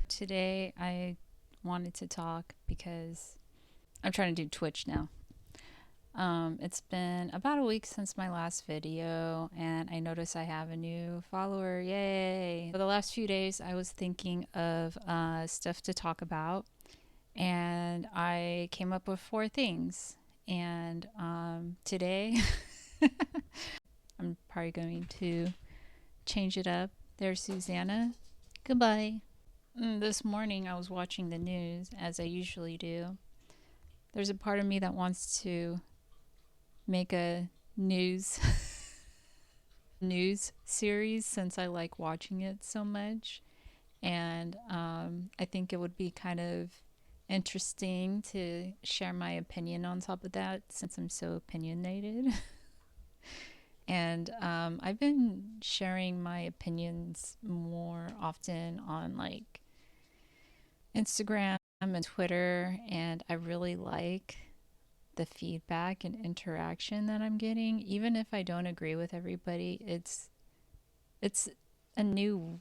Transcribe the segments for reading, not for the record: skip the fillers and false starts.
Today I wanted to talk because I'm trying to do Twitch now. It's been about a week since my last video, and I noticed I have a new follower. Yay! For the last few days, I was thinking of stuff to talk about, and I came up with 4 things. And today, I'm probably going to change it up. There's Susanna. Goodbye. This morning I was watching the news, as I usually do. There's a part of me that wants to make a news news series since I like watching it so much. And I think it would be kind of interesting to share my opinion on top of that since I'm so opinionated. And I've been sharing my opinions more often on like Instagram and Twitter, and I really like the feedback and interaction that I'm getting. Even if I don't agree with everybody, it's a new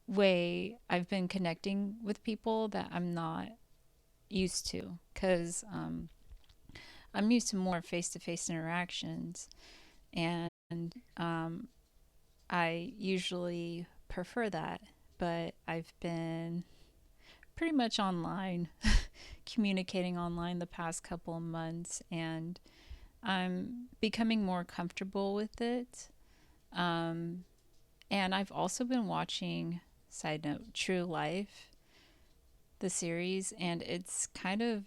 way I've been connecting with people that I'm not used to, because I'm used to more face-to-face interactions, and um, I usually prefer that. But I've been pretty much online, communicating online the past couple of months, and I'm becoming more comfortable with it. Um, and I've also been watching, side note, True Life, the series, and it's kind of,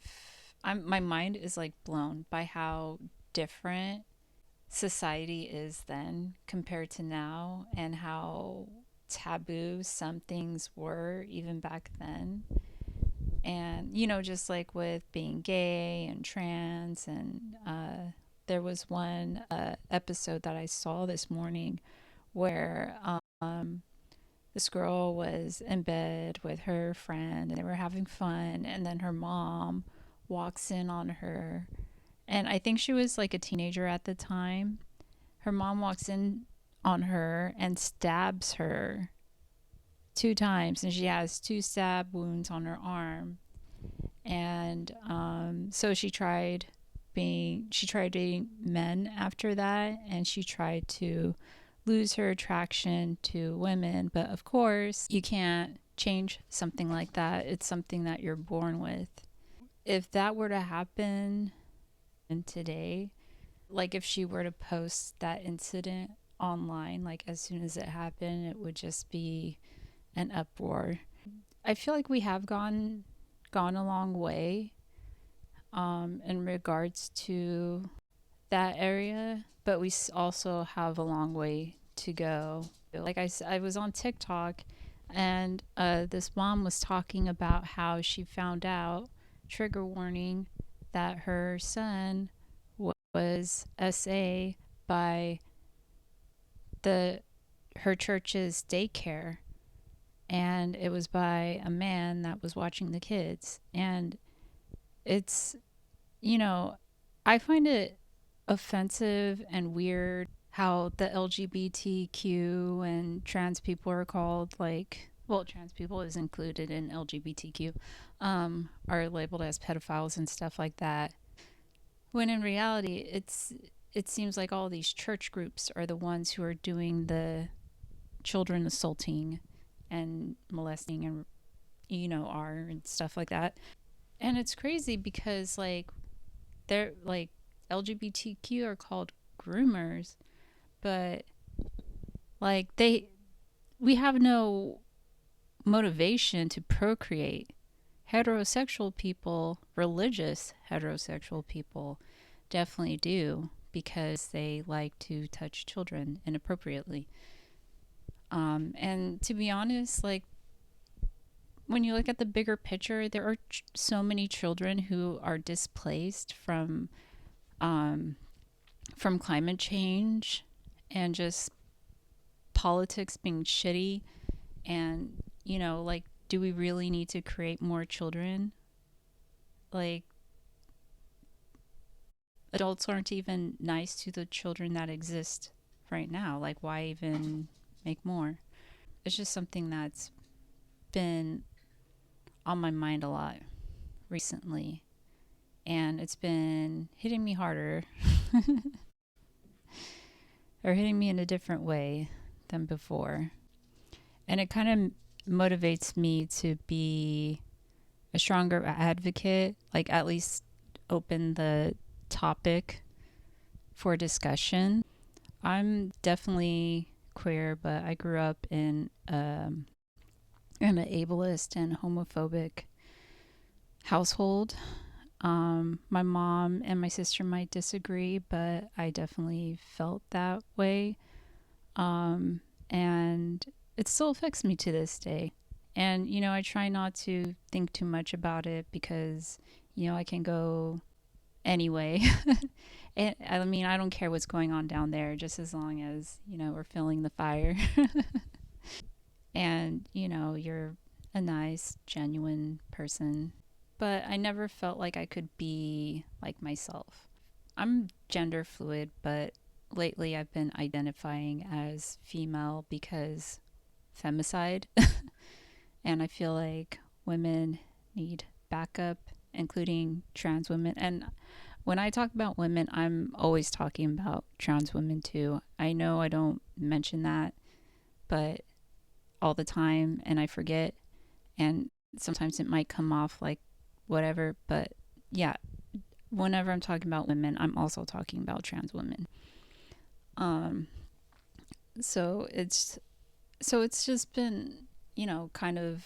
my mind is like blown by how different society is then compared to now, and how taboo some things were even back then. And just like with being gay and trans, and there was one episode that I saw this morning where this girl was in bed with her friend and they were having fun, and then her mom walks in on her, and I think she was like a teenager at the time. Her mom walks in on her and stabs her 2 times, and she has 2 stab wounds on her arm. And so she tried dating men after that, and she tried to lose her attraction to women. But of course, you can't change something like that. It's something that you're born with. If that were to happen in today, like if she were to post that incident online, like as soon as it happened, it would just be an uproar. I feel like we have gone a long way in regards to that area, but we also have a long way to go. Like I was on TikTok, and this mom was talking about how she found out, trigger warning, that her son was SA by the her church's daycare, and it was by a man that was watching the kids. And it's, you know, I find it offensive and weird how the LGBTQ and trans people are called, like, well, trans people is included in LGBTQ, are labeled as pedophiles and stuff like that. When in reality, it seems like all these church groups are the ones who are doing the children assaulting and molesting and are and stuff like that. And it's crazy because like they're like LGBTQ are called groomers, but like we have no motivation to procreate. Heterosexual people, religious heterosexual people, definitely do, because they like to touch children inappropriately. And to be honest, like when you look at the bigger picture, there are so many children who are displaced um, from climate change and just politics being shitty. And like, do we really need to create more children? Like, adults aren't even nice to the children that exist right now. Like, why even make more? It's just something that's been on my mind a lot recently, and it's been hitting me harder or hitting me in a different way than before. And it kind of motivates me to be a stronger advocate, like at least open the topic for discussion. I'm definitely queer, but I grew up in an ableist and homophobic household. My mom and my sister might disagree, but I definitely felt that way. And it still affects me to this day. And, I try not to think too much about it because, I can go anyway. And I mean, I don't care what's going on down there, just as long as, we're feeling the fire. And, you're a nice, genuine person. But I never felt like I could be like myself. I'm gender fluid, but lately I've been identifying as female because femicide. And I feel like women need backup, including trans women. And when I talk about women, I'm always talking about trans women too. I know I don't mention that, but all the time, and I forget. And sometimes it might come off like whatever, but yeah, whenever I'm talking about women, I'm also talking about trans women. Um, so it's just been, kind of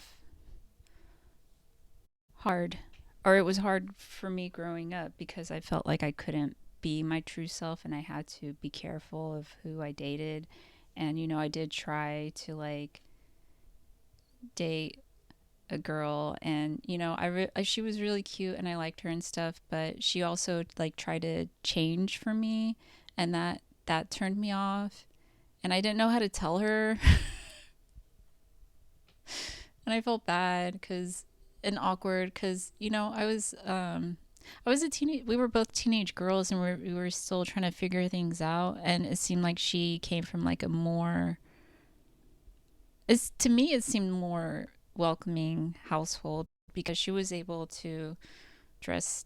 hard, or it was hard for me growing up because I felt like I couldn't be my true self and I had to be careful of who I dated. And I did try to like date a girl, and she was really cute and I liked her and stuff, but she also like tried to change for me, and that turned me off, and I didn't know how to tell her. And I felt bad cuz and awkward cuz I was a teenage we were both teenage girls, and we were still trying to figure things out, and it seemed like she came from like a more it's to me it seemed more welcoming household because she was able to dress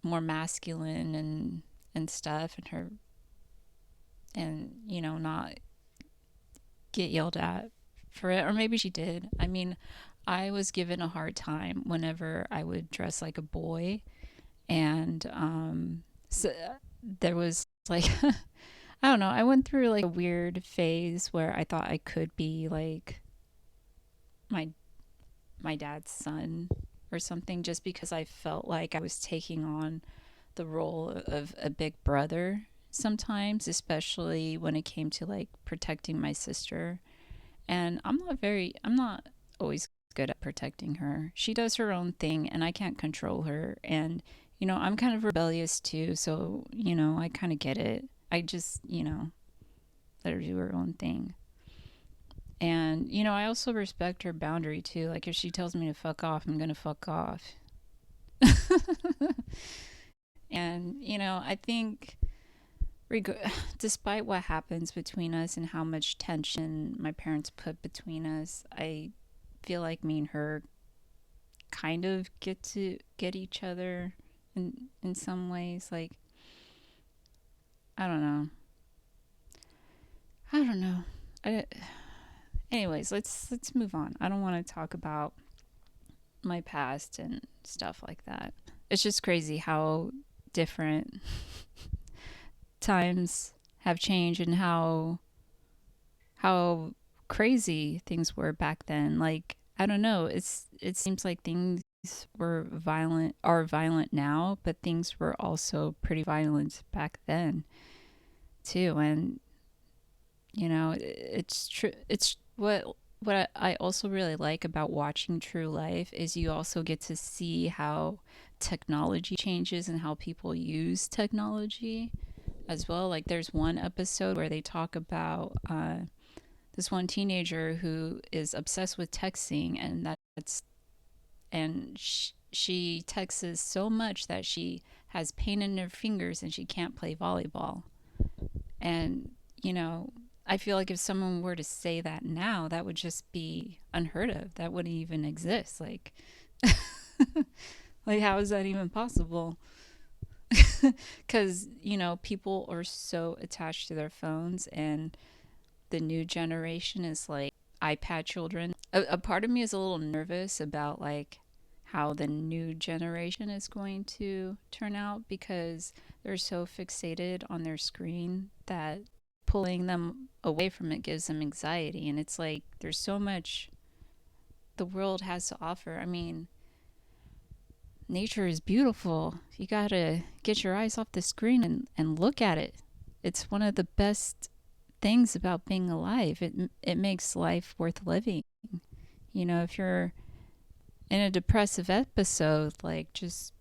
more masculine and stuff, and her and not get yelled at for it, or maybe she did. I mean, I was given a hard time whenever I would dress like a boy, and so there was like I don't know, I went through like a weird phase where I thought I could be like my my dad's son or something, just because I felt like I was taking on the role of a big brother sometimes, especially when it came to like protecting my sister. And I'm not always good at protecting her. She does her own thing and I can't control her. And, I'm kind of rebellious too. So, I kind of get it. I just, let her do her own thing. And, I also respect her boundary too. Like if she tells me to fuck off, I'm going to fuck off. And, I think reg- despite what happens between us and how much tension my parents put between us, I feel like me and her kind of get to get each other in some ways. Like I don't know. I don't know. I, anyways, let's move on. I don't want to talk about my past and stuff like that. It's just crazy how different times have changed and how crazy things were back then. Like I don't know, it seems like things are violent now, but things were also pretty violent back then too. And it's true. It's what I also really like about watching True Life is you also get to see how technology changes and how people use technology as well. Like there's one episode where they talk about this one teenager who is obsessed with texting, and she texts so much that she has pain in her fingers and she can't play volleyball. And you know, I feel like if someone were to say that now, that would just be unheard of. That wouldn't even exist. Like how is that even possible? Because, people are so attached to their phones, and the new generation is like iPad children. A part of me is a little nervous about like how the new generation is going to turn out because they're so fixated on their screen that pulling them away from it gives them anxiety. And it's like there's so much the world has to offer. I mean, nature is beautiful. You gotta get your eyes off the screen and look at it. It's one of the best things about being alive. It makes life worth living. If you're in a depressive episode, like just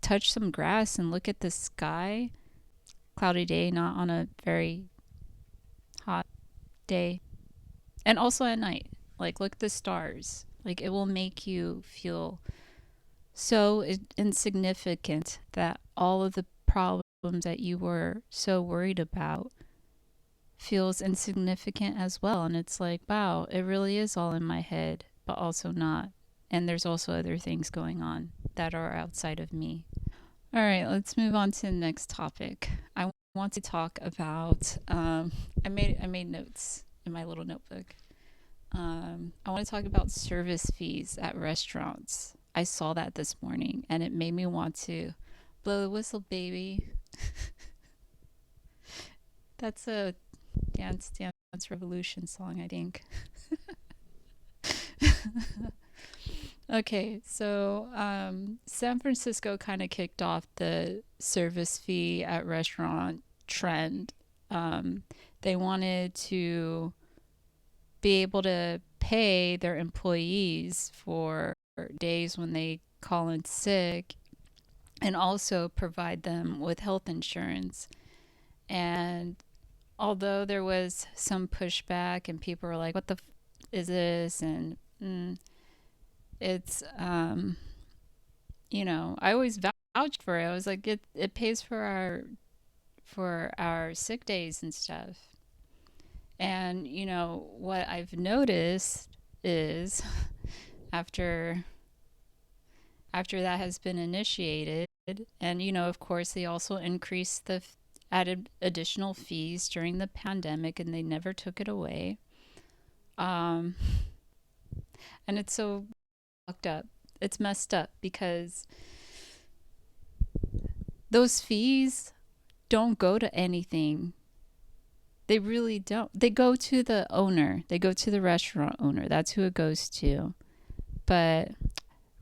touch some grass and look at the sky. Cloudy day, not on a very hot day. And also at night, like look at the stars. Like it will make you feel so insignificant that all of the problems that you were so worried about feels insignificant as well. And it's like, wow, it really is all in my head, but also not. And there's also other things going on that are outside of me. All right, let's move on to the next topic. I want to talk about. I made notes in my little notebook. I want to talk about service fees at restaurants. I saw that this morning, and it made me want to blow the whistle, baby. That's a Dance Revolution song, I think. Okay, so San Francisco kind of kicked off the service fee at restaurant trend. Um, they wanted to be able to pay their employees for days when they call in sick and also provide them with health insurance. And although there was some pushback and people were like, what the is this? And it's, I always vouched for it. I was like, it pays for our sick days and stuff. And what I've noticed is after after that has been initiated, and of course they also increased added additional fees during the pandemic, and they never took it away. Um, and it's so fucked up. It's messed up because those fees don't go to anything. They really don't. They go to the owner. They go to the restaurant owner. That's who it goes to. But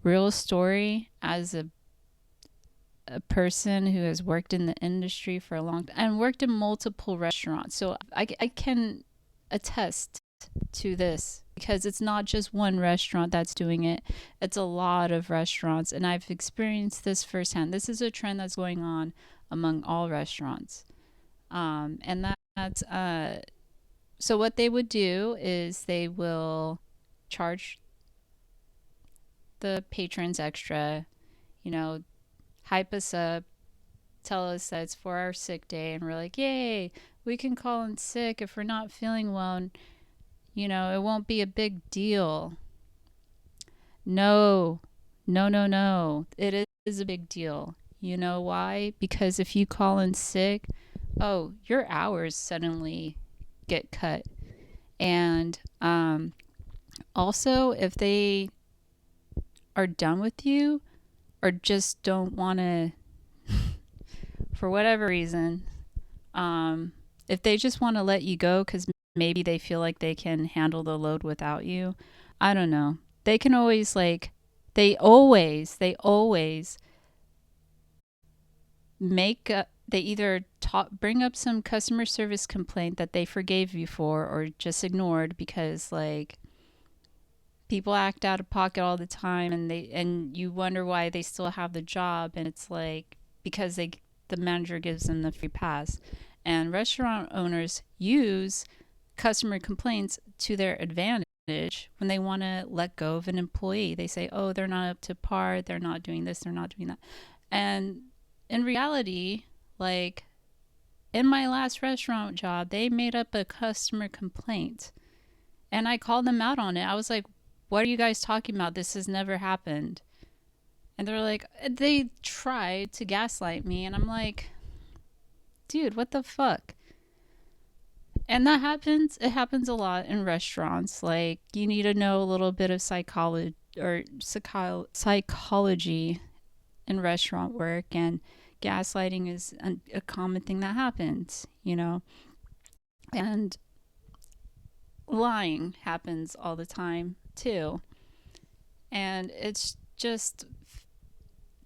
real story, as a person who has worked in the industry for a long time and worked in multiple restaurants, so I can attest to this because it's not just one restaurant that's doing it. It's a lot of restaurants, and I've experienced this firsthand. This is a trend that's going on among all restaurants. And that's so what they would do is they will charge the patrons extra, you know, hype us up, tell us that it's for our sick day, and we're like, yay, we can call in sick if we're not feeling well, and it won't be a big deal. No, no, no, no. It is a big deal. You know why? Because if you call in sick, oh, your hours suddenly get cut. And also, if they are done with you or just don't want to, for whatever reason, if they just want to let you go because maybe they feel like they can handle the load without you, I don't know. They can always they always they either bring up some customer service complaint that they forgave you for or just ignored because like people act out of pocket all the time, and you wonder why they still have the job, and it's like because the manager gives them the free pass. And restaurant owners use customer complaints to their advantage when they want to let go of an employee. They say, oh, they're not up to par, they're not doing this, they're not doing that. And in reality, like in my last restaurant job, they made up a customer complaint and I called them out on it. I was like, what are you guys talking about? This has never happened. And they're like, they tried to gaslight me. And I'm like, dude, what the fuck? And that happens. It happens a lot in restaurants. Like, you need to know a little bit of psychology in restaurant work. And gaslighting is a common thing that happens, you know? And lying happens all the time, too. And it's just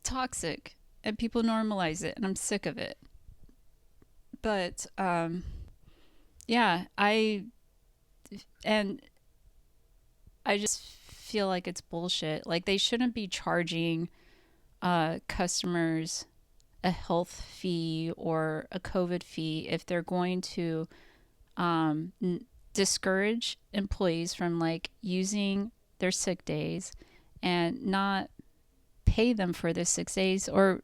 toxic. And people normalize it. And I'm sick of it. But, yeah, and I just feel like it's bullshit. Like they shouldn't be charging customers a health fee or a COVID fee if they're going to discourage employees from like using their sick days and not pay them for their 6 days or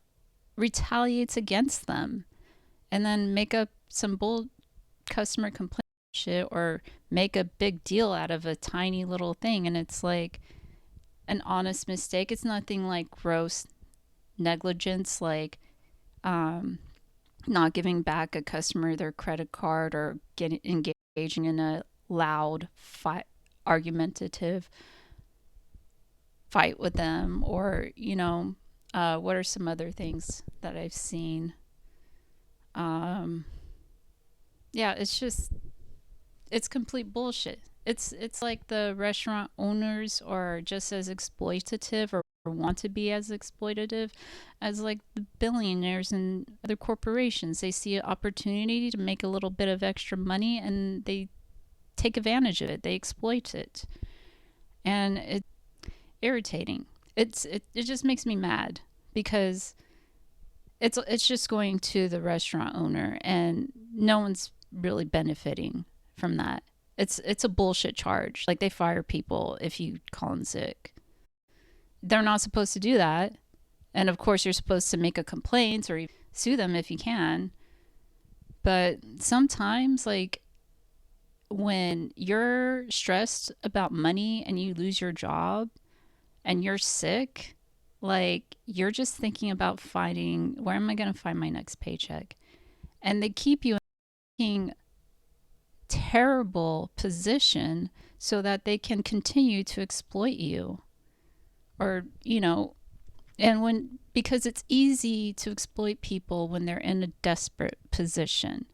retaliates against them and then make up some bull customer complaint shit or make a big deal out of a tiny little thing. And it's like an honest mistake. It's nothing like gross negligence, like um, not giving back a customer their credit card or getting engaging in a loud argumentative fight with them, or what are some other things that I've seen? Um, yeah, it's complete bullshit. It's like the restaurant owners are just as exploitative or want to be as exploitative as like the billionaires and other corporations. They see an opportunity to make a little bit of extra money and they take advantage of it. They exploit it. And it's irritating. It just makes me mad because it's just going to the restaurant owner and no one's really benefiting from that. It's a bullshit charge. Like they fire people if you call in sick. They're not supposed to do that. And of course you're supposed to make a complaint or sue them if you can. But sometimes like when you're stressed about money and you lose your job and you're sick, like you're just thinking about finding where am I going to find my next paycheck? And they keep you in terrible position so that they can continue to exploit you. Or, and when because it's easy to exploit people when they're in a desperate position.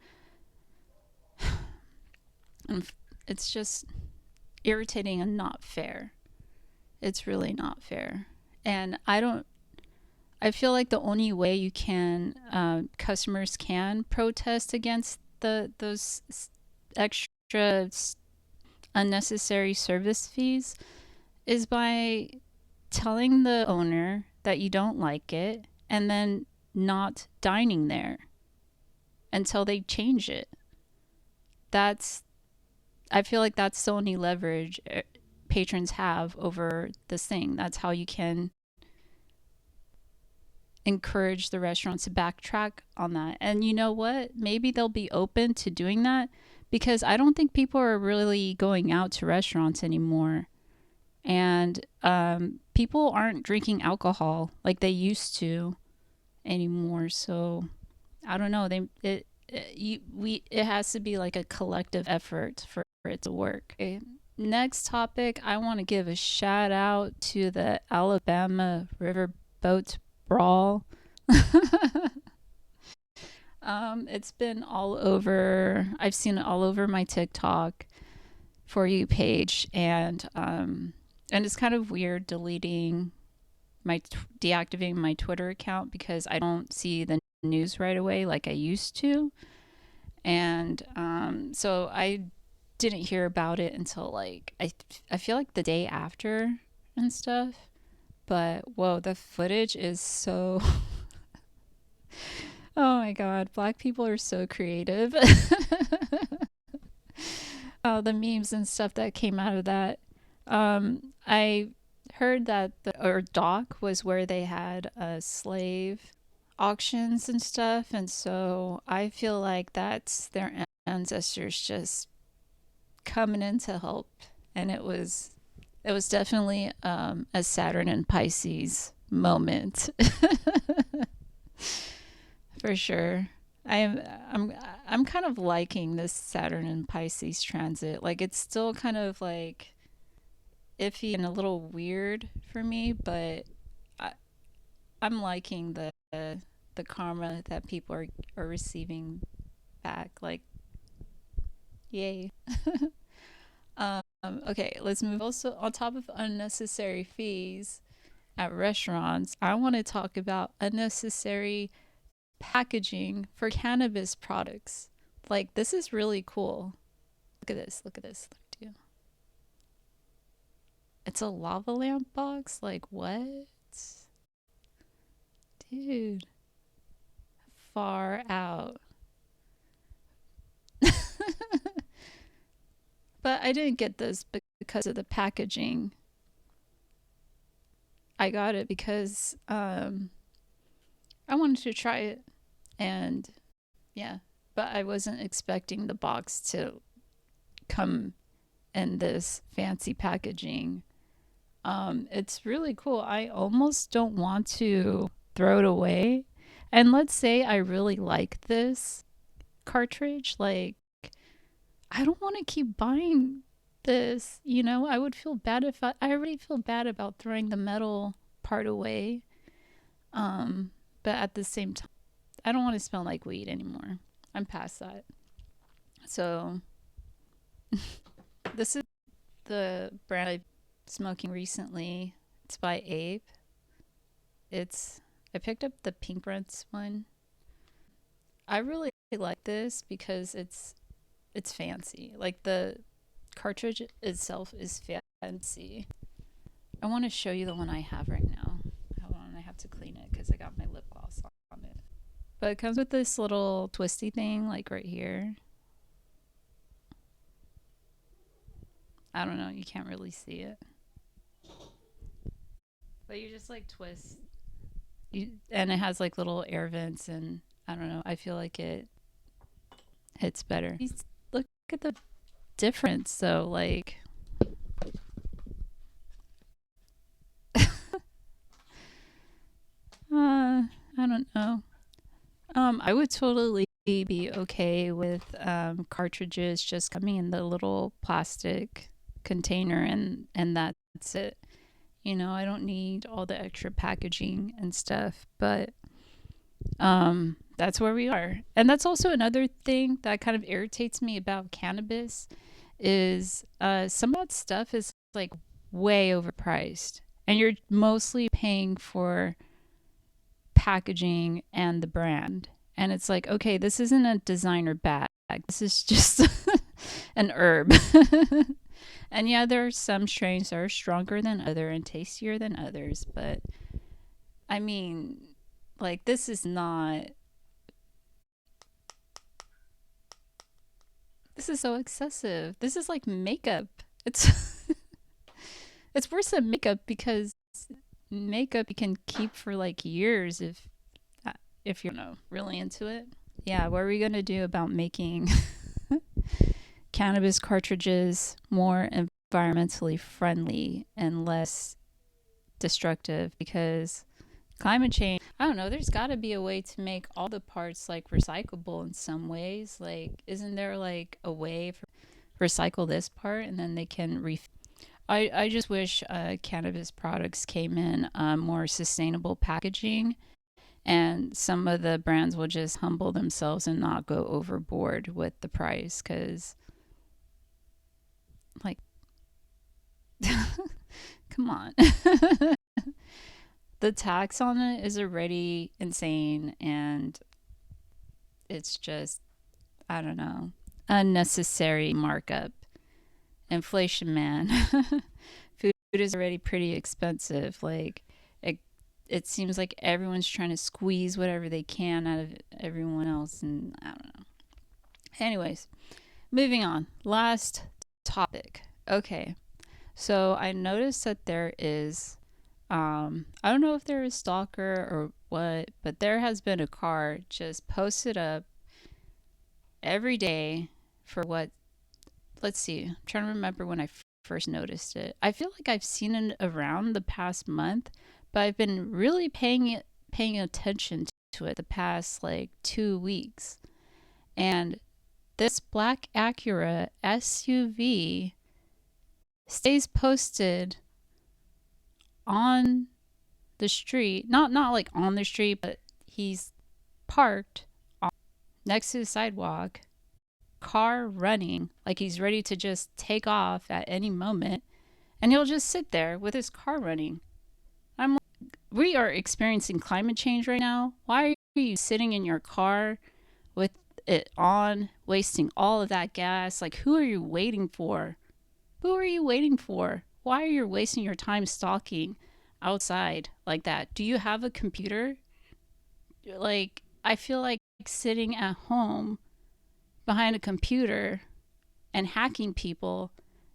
And it's just irritating and not fair. It's really not fair. And I feel like the only way you can customers can protest against those extra unnecessary service fees is by telling the owner that you don't like it and then not dining there until they change it. I feel like that's the only leverage patrons have over this thing. That's how you can encourage the restaurants to backtrack on that. And you know what? Maybe they'll be open to doing that because I don't think people are really going out to restaurants anymore. And people aren't drinking alcohol like they used to anymore. So I don't know. It has to be like a collective effort for it to work. Okay. Next topic, I want to give a shout out to the Alabama Riverboat Brawl. It's been all over. I've seen it all over my TikTok For You page, and it's kind of weird deactivating my Twitter account because I don't see the news right away like I used to, and so I didn't hear about it until like I feel like the day after and stuff. But whoa, the footage is so oh my god, black people are so creative. Oh, the memes and stuff that came out of that. I heard that the or dock was where they had a slave auctions and stuff, and so I feel like that's their ancestors just coming in to help. And it was definitely a Saturn and Pisces moment for sure. I'm I'm I'm kind of liking this Saturn and Pisces transit. Like it's still kind of like iffy and a little weird for me, but I, I'm liking the karma that people are receiving back. Like yay. Okay, let's move. Also, on top of unnecessary fees at restaurants, I want to talk about unnecessary packaging for cannabis products. Like, this is really cool. Look at this. Look at this. Look at you. It's a lava lamp box? Like, what? Dude, far out. But I didn't get this because of the packaging. I got it because I wanted to try it. And yeah, but I wasn't expecting the box to come in this fancy packaging. It's really cool. I almost don't want to throw it away. And let's say I really like this cartridge, like I don't want to keep buying this. I would feel bad if I already feel bad about throwing the metal part away. Um, but at the same time, I don't want to smell like weed anymore. I'm past that. So this is the brand I've been smoking recently. It's by Ape. It's I picked up the Pink Rinse one. I really like this because it's fancy. Like the cartridge itself is fancy. I want to show you the one I have right now. Hold on, I have to clean it because I got my lip gloss on it. But it comes with this little twisty thing, like right here. I don't know, you can't really see it. But you just like twist. And it has like little air vents, and I don't know, I feel like it hits better. Look at the difference. So, like, I don't know. I would totally be okay with cartridges just coming in the little plastic container, and that's it. I don't need all the extra packaging and stuff, but that's where we are. And that's also another thing that kind of irritates me about cannabis is some of that stuff is like way overpriced, and you're mostly paying for packaging and the brand. And it's like, okay, this isn't a designer bag. This is just an herb. And yeah, there are some strains that are stronger than other and tastier than others, but I mean, like this is so excessive. This is like makeup. It's it's worse than makeup because makeup you can keep for like years if you're really into it. Yeah, what are we gonna do about making cannabis cartridges more environmentally friendly and less destructive? Because climate change, I don't know, there's got to be a way to make all the parts like recyclable in some ways. Like, isn't there like a way for recycle this part and then they can I just wish cannabis products came in more sustainable packaging, and some of the brands will just humble themselves and not go overboard with the price because, like, come on. The tax on it is already insane, and it's just, I don't know, unnecessary markup. Inflation, man. Food is already pretty expensive. Like, it, it seems like everyone's trying to squeeze whatever they can out of everyone else, and I don't know. Anyways, moving on. Last topic. Okay. So I noticed that there is I don't know if they're a stalker or what, but there has been a car just posted up every day for what, let's see, I'm trying to remember when I first noticed it. I feel like I've seen it around the past month, but I've been really paying attention to it the past like 2 weeks. And this black Acura SUV stays posted on the street, not like on the street, but he's parked next to the sidewalk, car running, like he's ready to just take off at any moment, and he'll just sit there with his car running. I'm like, we are experiencing climate change right now. Why are you sitting in your car with it on, wasting all of that gas? Like, who are you waiting for? Who are you waiting for? Why are you wasting your time stalking outside like that? Do you have a computer? Like, I feel like sitting at home behind a computer and hacking people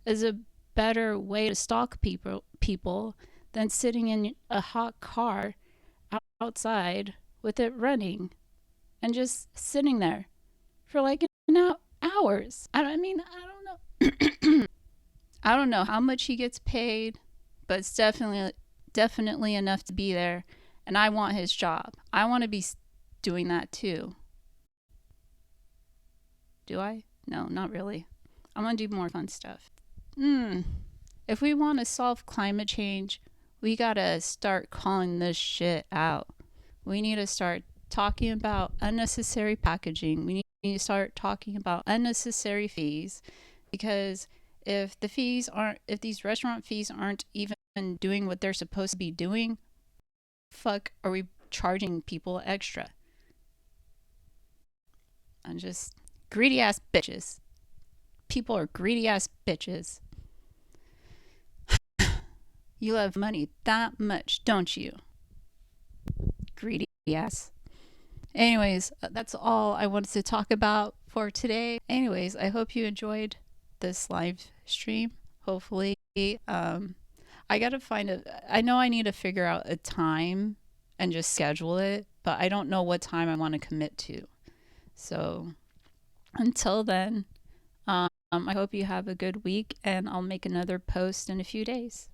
is a better way to stalk people than sitting in a hot car outside with it running and just sitting there for like hours. I mean, I don't know. I don't know how much he gets paid, but it's definitely enough to be there. And I want his job. I want to be doing that too. Do I? No, not really. I want to do more fun stuff. If we want to solve climate change, we gotta start calling this shit out. We need to start talking about unnecessary packaging. We need to start talking about unnecessary fees, because if these restaurant fees aren't even doing what they're supposed to be doing, fuck are we charging people extra? I'm just greedy ass bitches. People are greedy ass bitches. You love money that much, don't you? Greedy ass. Anyways, that's all I wanted to talk about for today. Anyways, I hope you enjoyed this live stream. Hopefully, I gotta find I know I need to figure out a time and just schedule it, but I don't know what time I want to commit to. So until then, I hope you have a good week, and I'll make another post in a few days.